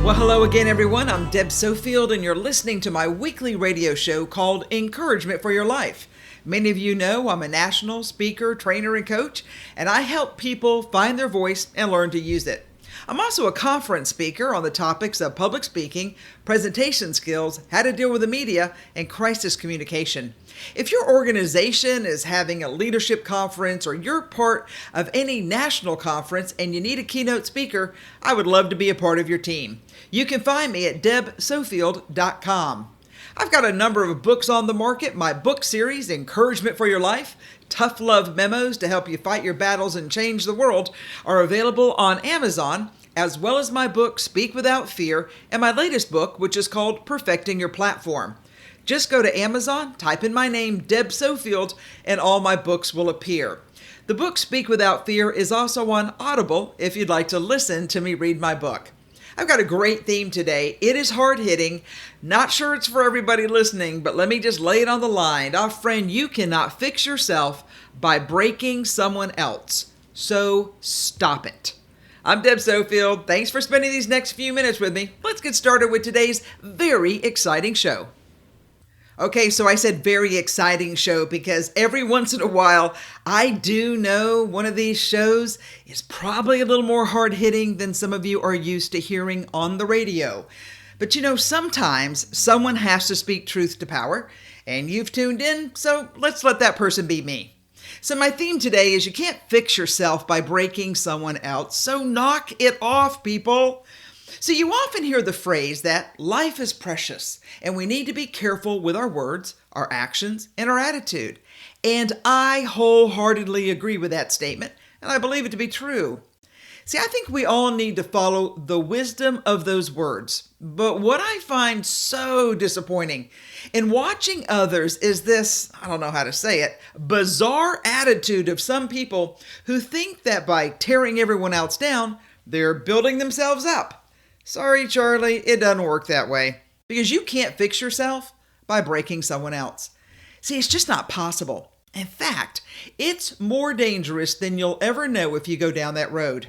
Well, hello again, everyone. I'm Deb Sofield, and you're listening to my weekly radio show called Encouragement for Your Life. Many of you know I'm a national speaker, trainer, and coach, and I help people find their voice and learn to use it. I'm also a conference speaker on the topics of public speaking, presentation skills, how to deal with the media, and crisis communication. If your organization is having a leadership conference or you're part of any national conference and you need a keynote speaker, I would love to be a part of your team. You can find me at debsofield.com. I've got a number of books on the market. My book series, Encouragement for Your Life, Tough Love Memos to Help You Fight Your Battles and Change the World, are available on Amazon, as well as my book, Speak Without Fear, and my latest book, which is called Perfecting Your Platform. Just go to Amazon, type in my name, Deb Sofield, and all my books will appear. The book, Speak Without Fear, is also on Audible if you'd like to listen to me read my book. I've got a great theme today. It is hard-hitting. Not sure it's for everybody listening, but let me just lay it on the line. Friend, you cannot fix yourself by breaking someone else. So stop it. I'm Deb Sofield. Thanks for spending these next few minutes with me. Let's get started with today's very exciting show. Okay, so I said very exciting show because every once in a while, I do know one of these shows is probably a little more hard-hitting than some of you are used to hearing on the radio. But sometimes someone has to speak truth to power, and you've tuned in, so let's let that person be me. So my theme today is you can't fix yourself by breaking someone else, so knock it off, people. So you often hear the phrase that life is precious and we need to be careful with our words, our actions, and our attitude. And I wholeheartedly agree with that statement, and I believe it to be true. See, I think we all need to follow the wisdom of those words. But what I find so disappointing in watching others is this, I don't know how to say it, bizarre attitude of some people who think that by tearing everyone else down, they're building themselves up. Sorry, Charlie, it doesn't work that way. Because you can't fix yourself by breaking someone else. See, it's just not possible. In fact, it's more dangerous than you'll ever know if you go down that road.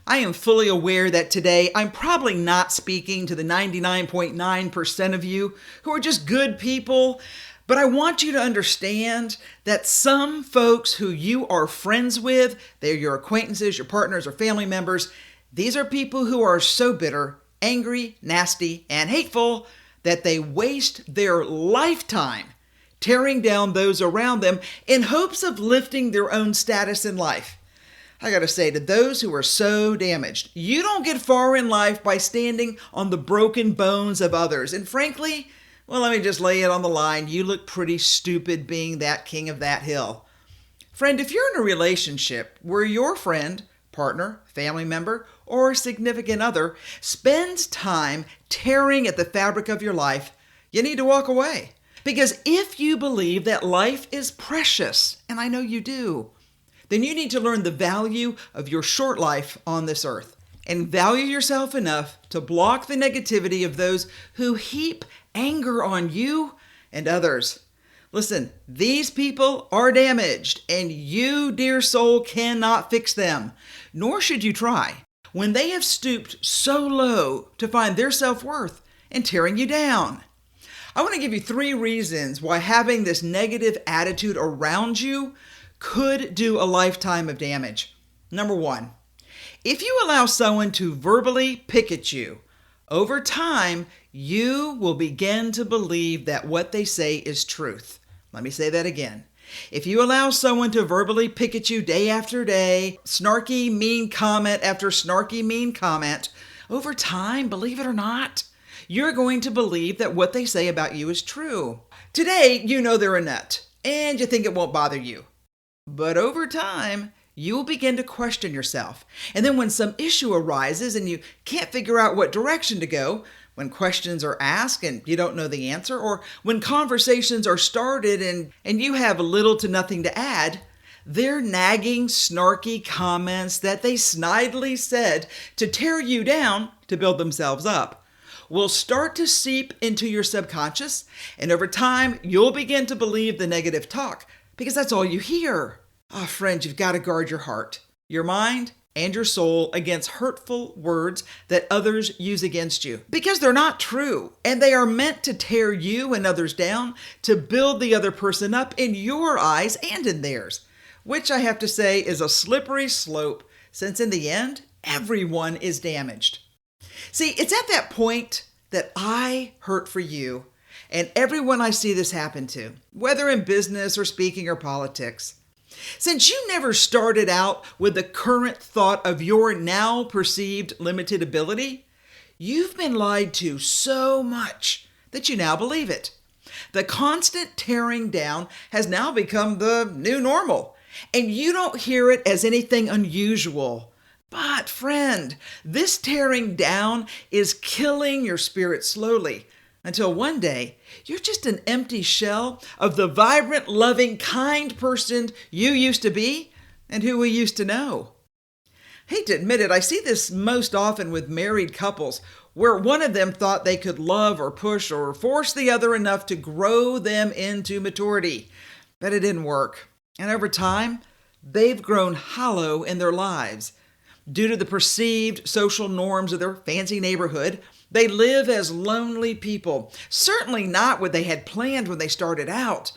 I am fully aware that today I'm probably not speaking to the 99.9% of you who are just good people, but I want you to understand that some folks who you are friends with, they're your acquaintances, your partners, or family members, these are people who are so bitter, angry, nasty, and hateful that they waste their lifetime tearing down those around them in hopes of lifting their own status in life. I gotta say, to those who are so damaged, you don't get far in life by standing on the broken bones of others. And frankly, well, let me just lay it on the line. You look pretty stupid being that king of that hill. Friend, if you're in a relationship where your friend, partner, family member, or significant other spends time tearing at the fabric of your life, you need to walk away. Because if you believe that life is precious, and I know you do, then you need to learn the value of your short life on this earth and value yourself enough to block the negativity of those who heap anger on you and others. Listen, these people are damaged, and you, dear soul, cannot fix them, nor should you try, when they have stooped so low to find their self-worth and tearing you down. I want to give you 3 reasons why having this negative attitude around you could do a lifetime of damage. Number 1, if you allow someone to verbally pick at you, over time, you will begin to believe that what they say is truth. Let me say that again. If you allow someone to verbally pick at you day after day, snarky, mean comment after snarky, mean comment, over time, believe it or not, you're going to believe that what they say about you is true. Today, you know they're a nut, and you think it won't bother you. But over time, you will begin to question yourself. And then when some issue arises and you can't figure out what direction to go, when questions are asked and you don't know the answer, or when conversations are started and you have little to nothing to add, their nagging, snarky comments that they snidely said to tear you down to build themselves up will start to seep into your subconscious, and over time, you'll begin to believe the negative talk because that's all you hear. Friend, you've got to guard your heart, your mind, and your soul against hurtful words that others use against you. Because they're not true, and they are meant to tear you and others down to build the other person up in your eyes and in theirs, which I have to say is a slippery slope, since in the end, everyone is damaged. See, it's at that point that I hurt for you and everyone I see this happen to, whether in business or speaking or politics. Since you never started out with the current thought of your now perceived limited ability, you've been lied to so much that you now believe it. The constant tearing down has now become the new normal, and you don't hear it as anything unusual. But friend, this tearing down is killing your spirit slowly until one day you're just an empty shell of the vibrant, loving, kind person you used to be and who we used to know. Hate to admit it, I see this most often with married couples where one of them thought they could love or push or force the other enough to grow them into maturity. But it didn't work. And over time, they've grown hollow in their lives. Due to the perceived social norms of their fancy neighborhood, they live as lonely people. Certainly not what they had planned when they started out.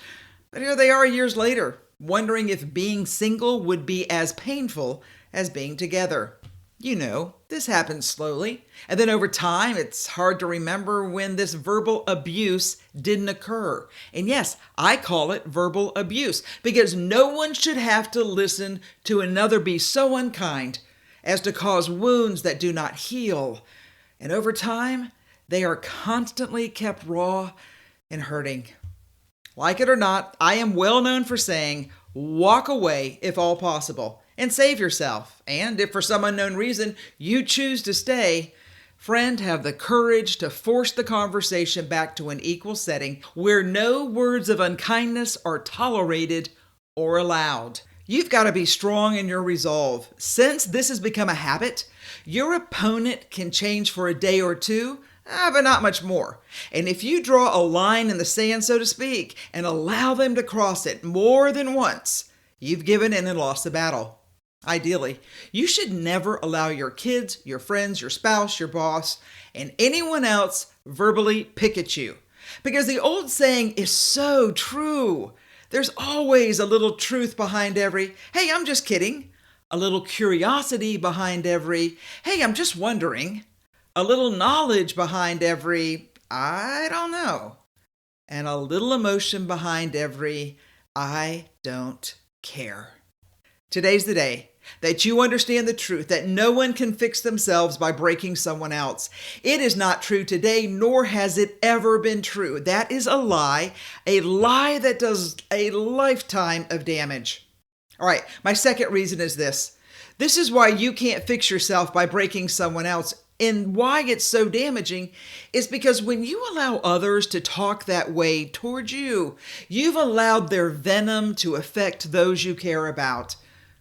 But here they are years later, wondering if being single would be as painful as being together. You know, this happens slowly. And then over time, it's hard to remember when this verbal abuse didn't occur. And yes, I call it verbal abuse because no one should have to listen to another be so unkind as to cause wounds that do not heal. And over time, they are constantly kept raw and hurting. Like it or not, I am well known for saying, walk away if all possible and save yourself. And if for some unknown reason you choose to stay, friend, have the courage to force the conversation back to an equal setting where no words of unkindness are tolerated or allowed. You've got to be strong in your resolve. Since this has become a habit, your opponent can change for a day or two, but not much more. And if you draw a line in the sand, so to speak, and allow them to cross it more than once, you've given in and lost the battle. Ideally, you should never allow your kids, your friends, your spouse, your boss, and anyone else verbally pick at you. Because the old saying is so true. There's always a little truth behind every, hey, I'm just kidding. A little curiosity behind every, hey, I'm just wondering. A little knowledge behind every, I don't know. And a little emotion behind every, I don't care. Today's the day that you understand the truth that no one can fix themselves by breaking someone else. It is not true today, nor has it ever been true. That is a lie that does a lifetime of damage. All right, my second reason is this. This is why you can't fix yourself by breaking someone else. And why it's so damaging is because when you allow others to talk that way towards you, you've allowed their venom to affect those you care about.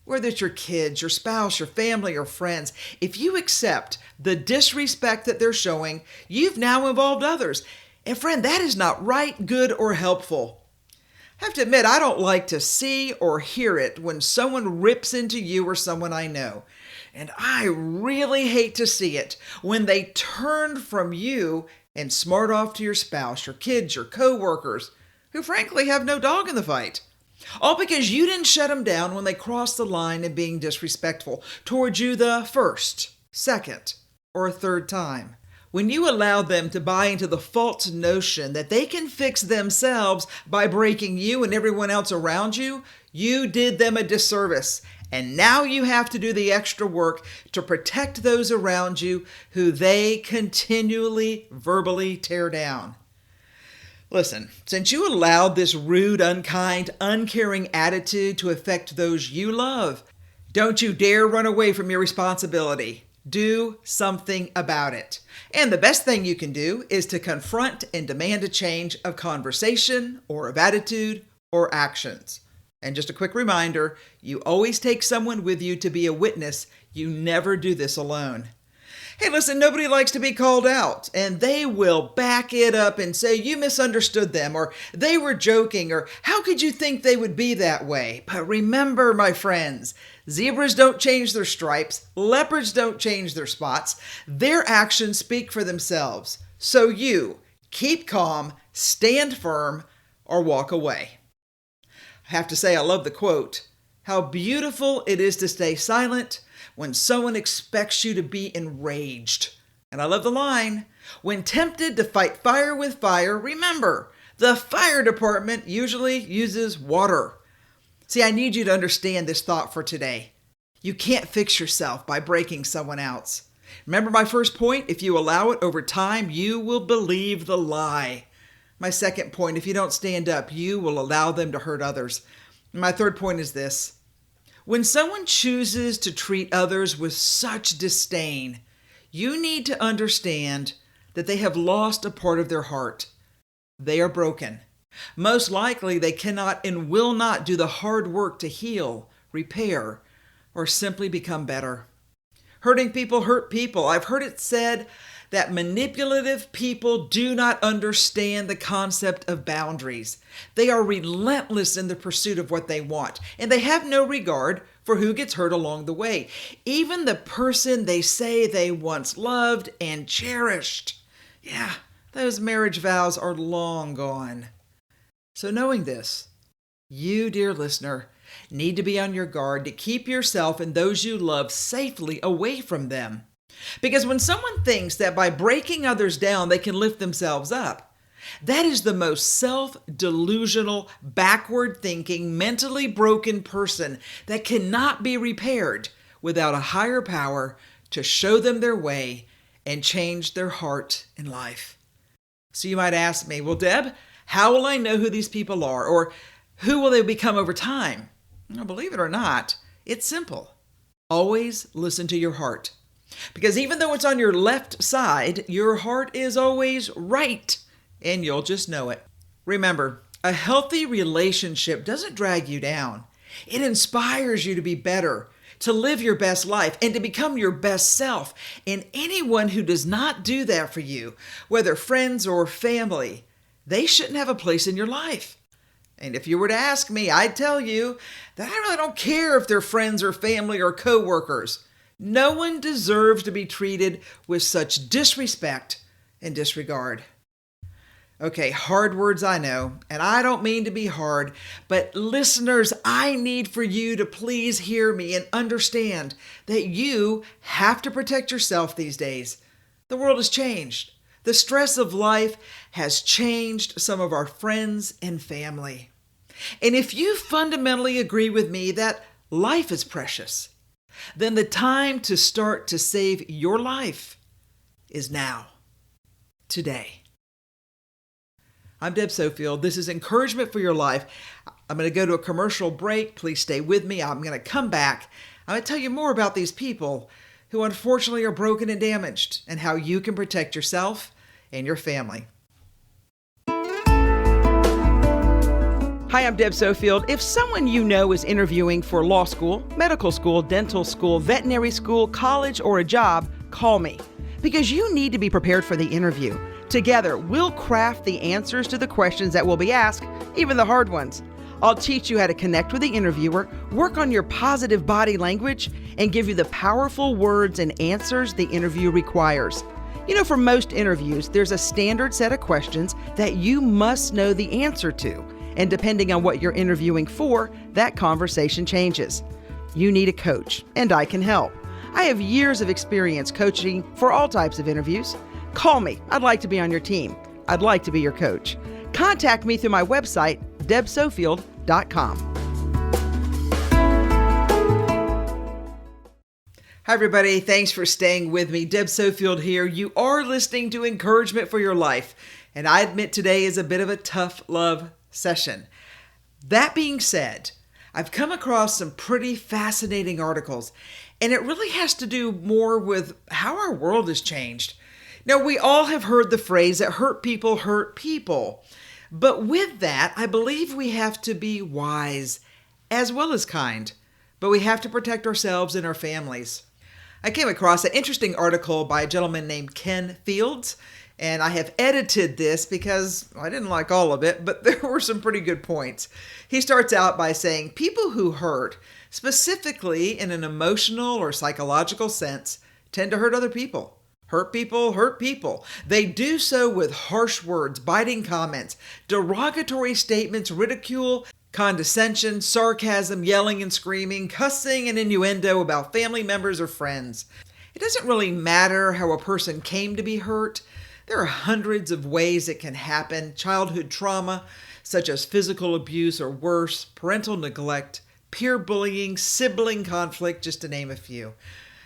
Whether it's your kids, your spouse, your family, or friends, if you accept the disrespect that they're showing, you've now involved others. And friend, that is not right, good, or helpful. I have to admit, I don't like to see or hear it when someone rips into you or someone I know. And I really hate to see it when they turn from you and smart off to your spouse, your kids, your coworkers, who frankly have no dog in the fight. All because you didn't shut them down when they crossed the line of being disrespectful towards you the first, second, or third time. When you allowed them to buy into the false notion that they can fix themselves by breaking you and everyone else around you, you did them a disservice. And now you have to do the extra work to protect those around you who they continually verbally tear down. Listen, since you allowed this rude, unkind, uncaring attitude to affect those you love, don't you dare run away from your responsibility. Do something about it. And the best thing you can do is to confront and demand a change of conversation or of attitude or actions. And just a quick reminder, you always take someone with you to be a witness. You never do this alone. Hey, listen, nobody likes to be called out, and they will back it up and say you misunderstood them, or they were joking, or how could you think they would be that way? But remember, my friends, zebras don't change their stripes, leopards don't change their spots. Their actions speak for themselves. So you keep calm, stand firm, or walk away. I have to say, I love the quote. How beautiful it is to stay silent when someone expects you to be enraged. And I love the line, when tempted to fight fire with fire, remember, the fire department usually uses water. See, I need you to understand this thought for today. You can't fix yourself by breaking someone else. Remember my first point, if you allow it over time, you will believe the lie. My second point, if you don't stand up, you will allow them to hurt others. And my third point is this. When someone chooses to treat others with such disdain, you need to understand that they have lost a part of their heart. They are broken. Most likely, they cannot and will not do the hard work to heal, repair, or simply become better. Hurting people hurt people. I've heard it said that manipulative people do not understand the concept of boundaries. They are relentless in the pursuit of what they want, and they have no regard for who gets hurt along the way. Even the person they say they once loved and cherished. Yeah, those marriage vows are long gone. So knowing this, you, dear listener, need to be on your guard to keep yourself and those you love safely away from them. Because when someone thinks that by breaking others down, they can lift themselves up, that is the most self-delusional, backward-thinking, mentally broken person that cannot be repaired without a higher power to show them their way and change their heart and life. So you might ask me, well, Deb, how will I know who these people are? Or who will they become over time? Well, believe it or not, it's simple. Always listen to your heart. Because even though it's on your left side, your heart is always right, and you'll just know it. Remember, a healthy relationship doesn't drag you down. It inspires you to be better, to live your best life, and to become your best self. And anyone who does not do that for you, whether friends or family, they shouldn't have a place in your life. And if you were to ask me, I'd tell you that I really don't care if they're friends or family or coworkers. No one deserves to be treated with such disrespect and disregard. Okay, hard words I know, and I don't mean to be hard, but listeners, I need for you to please hear me and understand that you have to protect yourself these days. The world has changed. The stress of life has changed some of our friends and family. And if you fundamentally agree with me that life is precious, then the time to start to save your life is now, today. I'm Deb Sofield. This is Encouragement for Your Life. I'm going to go to a commercial break. Please stay with me. I'm going to come back. I'm going to tell you more about these people who unfortunately are broken and damaged and how you can protect yourself and your family. Hi, I'm Deb Sofield. If someone you know is interviewing for law school, medical school, dental school, veterinary school, college, or a job, call me. Because you need to be prepared for the interview. Together, we'll craft the answers to the questions that will be asked, even the hard ones. I'll teach you how to connect with the interviewer, work on your positive body language, and give you the powerful words and answers the interview requires. You know, for most interviews, there's a standard set of questions that you must know the answer to. And depending on what you're interviewing for, that conversation changes. You need a coach, and I can help. I have years of experience coaching for all types of interviews. Call me. I'd like to be on your team. I'd like to be your coach. Contact me through my website, debsofield.com. Hi, everybody. Thanks for staying with me. Deb Sofield here. You are listening to Encouragement for Your Life, and I admit today is a bit of a tough love session. That being said, I've come across some pretty fascinating articles, and it really has to do more with how our world has changed. Now, we all have heard the phrase that hurt people. But with that, I believe we have to be wise as well as kind. But we have to protect ourselves and our families. I came across an interesting article by a gentleman named Ken Fields, and I have edited this because I didn't like all of it, but there were some pretty good points. He starts out by saying people who hurt, specifically in an emotional or psychological sense, tend to hurt other people. Hurt people hurt people. They do so with harsh words, biting comments, derogatory statements, ridicule, condescension, sarcasm, yelling and screaming, cussing and innuendo about family members or friends. It doesn't really matter how a person came to be hurt. There are hundreds of ways it can happen. Childhood trauma, such as physical abuse or worse, parental neglect, peer bullying, sibling conflict, just to name a few.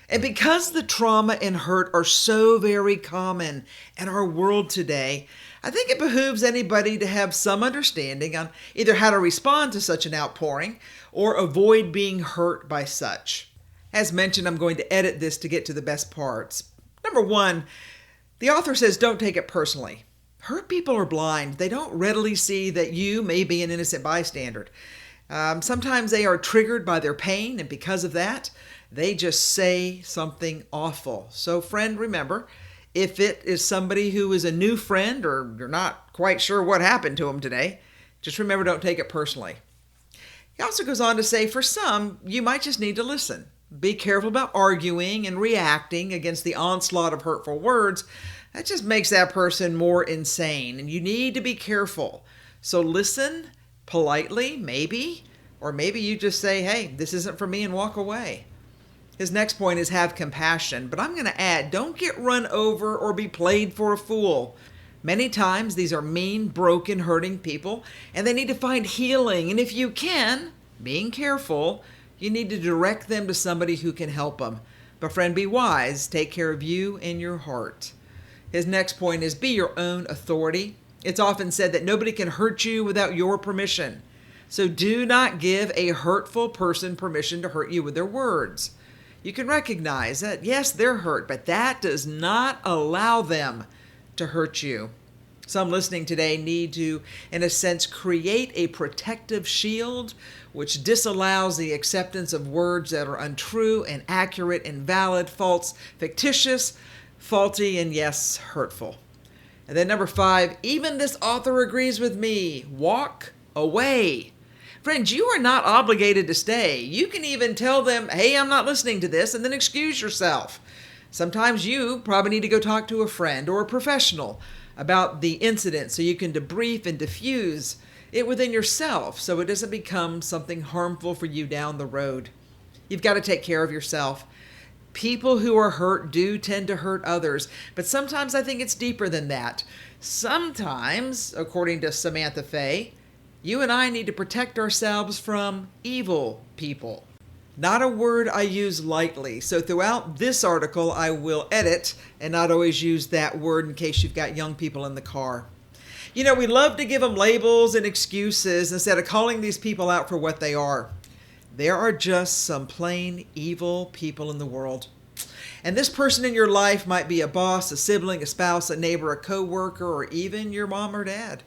And because the trauma and hurt are so very common in our world today, I think it behooves anybody to have some understanding on either how to respond to such an outpouring or avoid being hurt by such. As mentioned, I'm going to edit this to get to the best parts. Number one, the author says don't take it personally. Hurt people are blind. They don't readily see that you may be an innocent bystander. Sometimes they are triggered by their pain, and because of that, they just say something awful. So friend, remember, if it is somebody who is a new friend or you're not quite sure what happened to them today, just remember, don't take it personally. He also goes on to say, for some, you might just need to listen. Be careful about arguing and reacting against the onslaught of hurtful words. That just makes that person more insane, and you need to be careful. So listen politely, maybe, or maybe you just say, hey, this isn't for me, and walk away. His next point is have compassion, but I'm going to add, don't get run over or be played for a fool. Many times these are mean, broken, hurting people, and they need to find healing. And if you can, being careful, you need to direct them to somebody who can help them. But friend, be wise. Take care of you and your heart. His next point is be your own authority. It's often said that nobody can hurt you without your permission. So do not give a hurtful person permission to hurt you with their words. You can recognize that, yes, they're hurt, but that does not allow them to hurt you. Some listening today need to, in a sense, create a protective shield which disallows the acceptance of words that are untrue, inaccurate, invalid, false, fictitious, faulty, and yes, hurtful. And then number 5, even this author agrees with me. Walk away. Friends, you are not obligated to stay. You can even tell them, hey, I'm not listening to this, and then excuse yourself. Sometimes you probably need to go talk to a friend or a professional about the incident so you can debrief and diffuse it within yourself so it doesn't become something harmful for you down the road. You've got to take care of yourself. People who are hurt do tend to hurt others, but sometimes I think it's deeper than that. Sometimes, according to Samantha Fay, you and I need to protect ourselves from evil people. Not a word I use lightly, so throughout this article I will edit and not always use that word in case you've got young people in the car. You know, we love to give them labels and excuses instead of calling these people out for what they are. There are just some plain evil people in the world. And this person in your life might be a boss, a sibling, a spouse, a neighbor, a coworker, or even your mom or dad.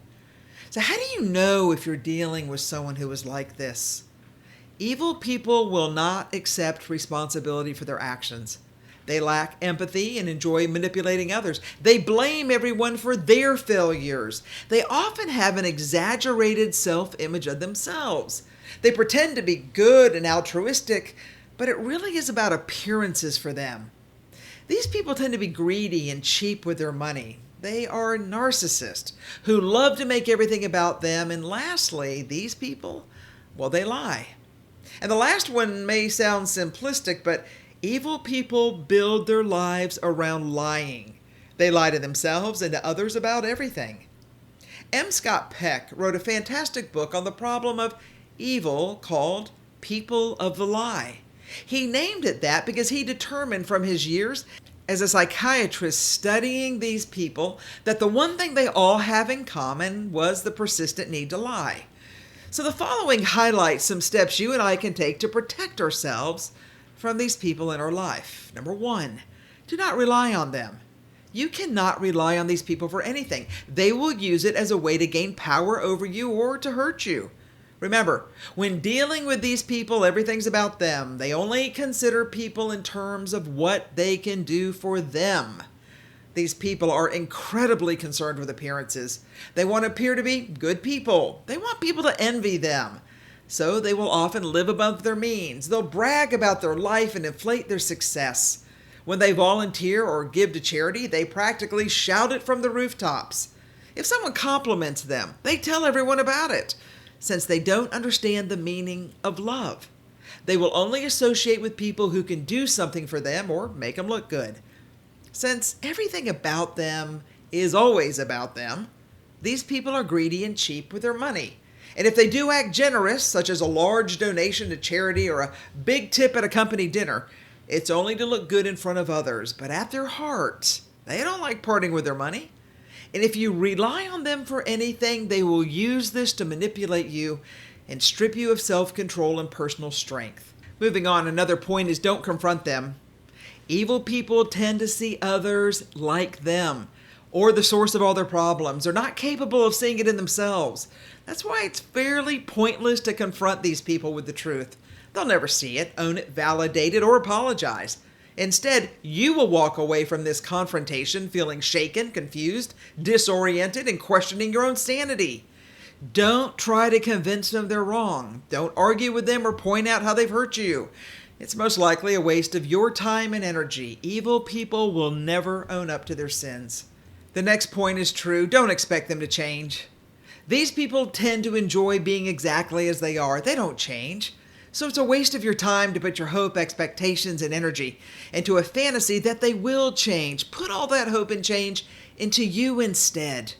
So how do you know if you're dealing with someone who is like this? Evil people will not accept responsibility for their actions. They lack empathy and enjoy manipulating others. They blame everyone for their failures. They often have an exaggerated self-image of themselves. They pretend to be good and altruistic, but it really is about appearances for them. These people tend to be greedy and cheap with their money. They are narcissists who love to make everything about them. And lastly, these people, well, they lie. And the last one may sound simplistic, but evil people build their lives around lying. They lie to themselves and to others about everything. M. Scott Peck wrote a fantastic book on the problem of evil called People of the Lie. He named it that because he determined from his years as a psychiatrist studying these people that the one thing they all have in common was the persistent need to lie. So the following highlights some steps you and I can take to protect ourselves from these people in our life. Number 1, do not rely on them. You cannot rely on these people for anything. They will use it as a way to gain power over you or to hurt you. Remember, when dealing with these people, everything's about them. They only consider people in terms of what they can do for them. These people are incredibly concerned with appearances. They want to appear to be good people. They want people to envy them. So they will often live above their means. They'll brag about their life and inflate their success. When they volunteer or give to charity, they practically shout it from the rooftops. If someone compliments them, they tell everyone about it, since they don't understand the meaning of love. They will only associate with people who can do something for them or make them look good. Since everything about them is always about them, these people are greedy and cheap with their money. And if they do act generous, such as a large donation to charity or a big tip at a company dinner, it's only to look good in front of others. But at their heart, they don't like parting with their money. And if you rely on them for anything, they will use this to manipulate you and strip you of self-control and personal strength. Moving on, another point is don't confront them. Evil people tend to see others like them or the source of all their problems. They're not capable of seeing it in themselves. That's why it's fairly pointless to confront these people with the truth. They'll never see it, own it, validate it, or apologize. Instead, you will walk away from this confrontation feeling shaken, confused, disoriented, and questioning your own sanity. Don't try to convince them they're wrong. Don't argue with them or point out how they've hurt you. It's most likely a waste of your time and energy. Evil people will never own up to their sins. The next point is true. Don't expect them to change. These people tend to enjoy being exactly as they are. They don't change. So it's a waste of your time to put your hope, expectations, and energy into a fantasy that they will change. Put all that hope and change into you instead.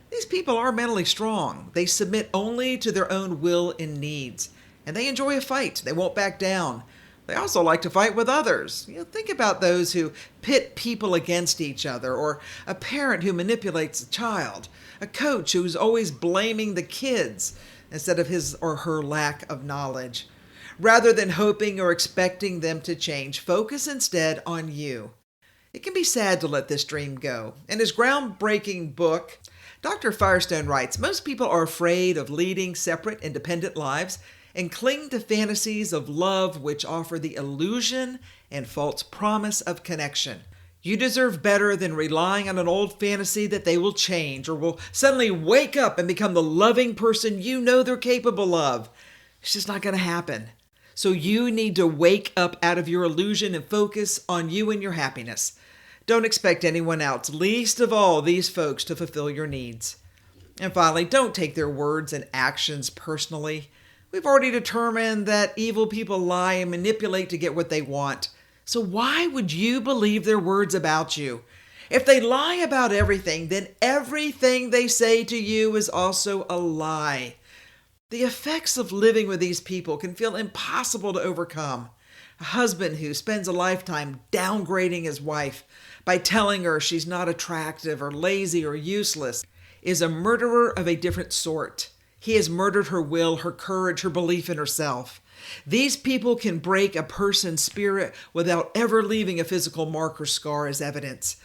These people are mentally strong. They submit only to their own will and needs. And they enjoy a fight. They won't back down. They also like to fight with others. Think about those who pit people against each other, or a parent who manipulates a child, a coach who's always blaming the kids instead of his or her lack of knowledge. Rather than hoping or expecting them to change, focus instead on you. It can be sad to let this dream go. In his groundbreaking book, Dr. Firestone writes, most people are afraid of leading separate, independent lives and cling to fantasies of love which offer the illusion and false promise of connection. You deserve better than relying on an old fantasy that they will change or will suddenly wake up and become the loving person you know they're capable of. It's just not going to happen. So you need to wake up out of your illusion and focus on you and your happiness. Don't expect anyone else, least of all these folks, to fulfill your needs. And finally, don't take their words and actions personally. We've already determined that evil people lie and manipulate to get what they want. So why would you believe their words about you? If they lie about everything, then everything they say to you is also a lie. The effects of living with these people can feel impossible to overcome. A husband who spends a lifetime downgrading his wife by telling her she's not attractive or lazy or useless is a murderer of a different sort. He has murdered her will, her courage, her belief in herself. These people can break a person's spirit without ever leaving a physical mark or scar as evidence.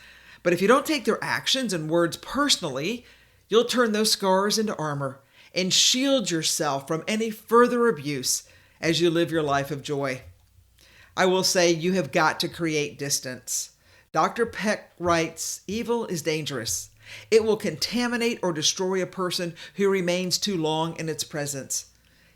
But if you don't take their actions and words personally, you'll turn those scars into armor and shield yourself from any further abuse as you live your life of joy. I will say you have got to create distance. Dr. Peck writes, evil is dangerous. It will contaminate or destroy a person who remains too long in its presence.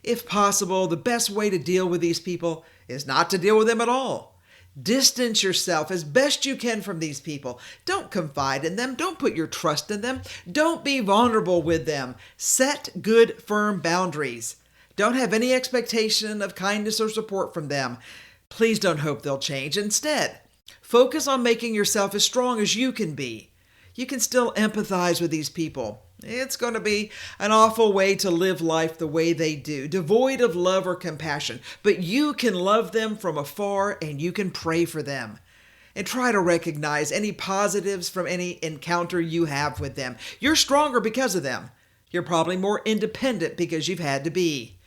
If possible, the best way to deal with these people is not to deal with them at all. Distance yourself as best you can from these people. Don't confide in them. Don't put your trust in them. Don't be vulnerable with them. Set good, firm boundaries. Don't have any expectation of kindness or support from them. Please don't hope they'll change. Instead, focus on making yourself as strong as you can be. You can still empathize with these people. It's going to be an awful way to live life the way they do, devoid of love or compassion. But you can love them from afar and you can pray for them. And try to recognize any positives from any encounter you have with them. You're stronger because of them. You're probably more independent because you've had to be.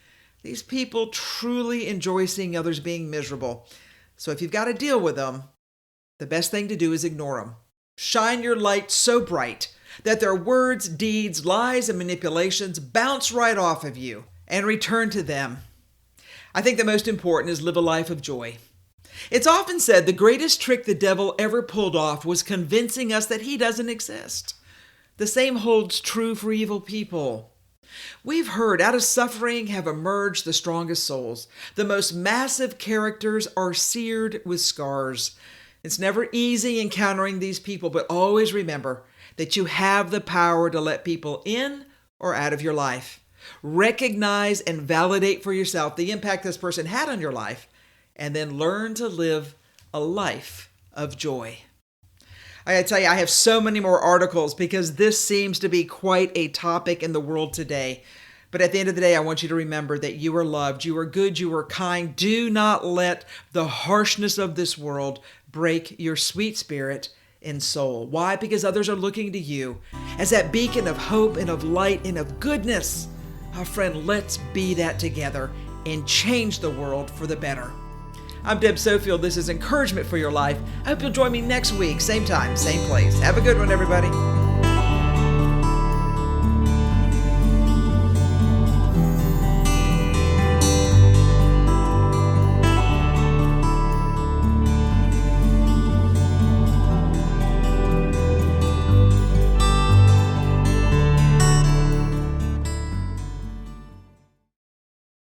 These people truly enjoy seeing others being miserable. So if you've got to deal with them, the best thing to do is ignore them. Shine your light so bright that their words, deeds, lies, and manipulations bounce right off of you and return to them. I think the most important is live a life of joy. It's often said the greatest trick the devil ever pulled off was convincing us that he doesn't exist. The same holds true for evil people. We've heard out of suffering have emerged the strongest souls. The most massive characters are seared with scars. It's never easy encountering these people, but always remember that you have the power to let people in or out of your life. Recognize and validate for yourself the impact this person had on your life, and then learn to live a life of joy. I gotta tell you, I have so many more articles because this seems to be quite a topic in the world today. But at the end of the day, I want you to remember that you are loved, you are good, you are kind. Do not let the harshness of this world break your sweet spirit and soul. Why? Because others are looking to you as that beacon of hope and of light and of goodness. Our friend, let's be that together and change the world for the better. I'm Deb Sofield. This is Encouragement for Your Life. I hope you'll join me next week, same time, same place. Have a good one, everybody.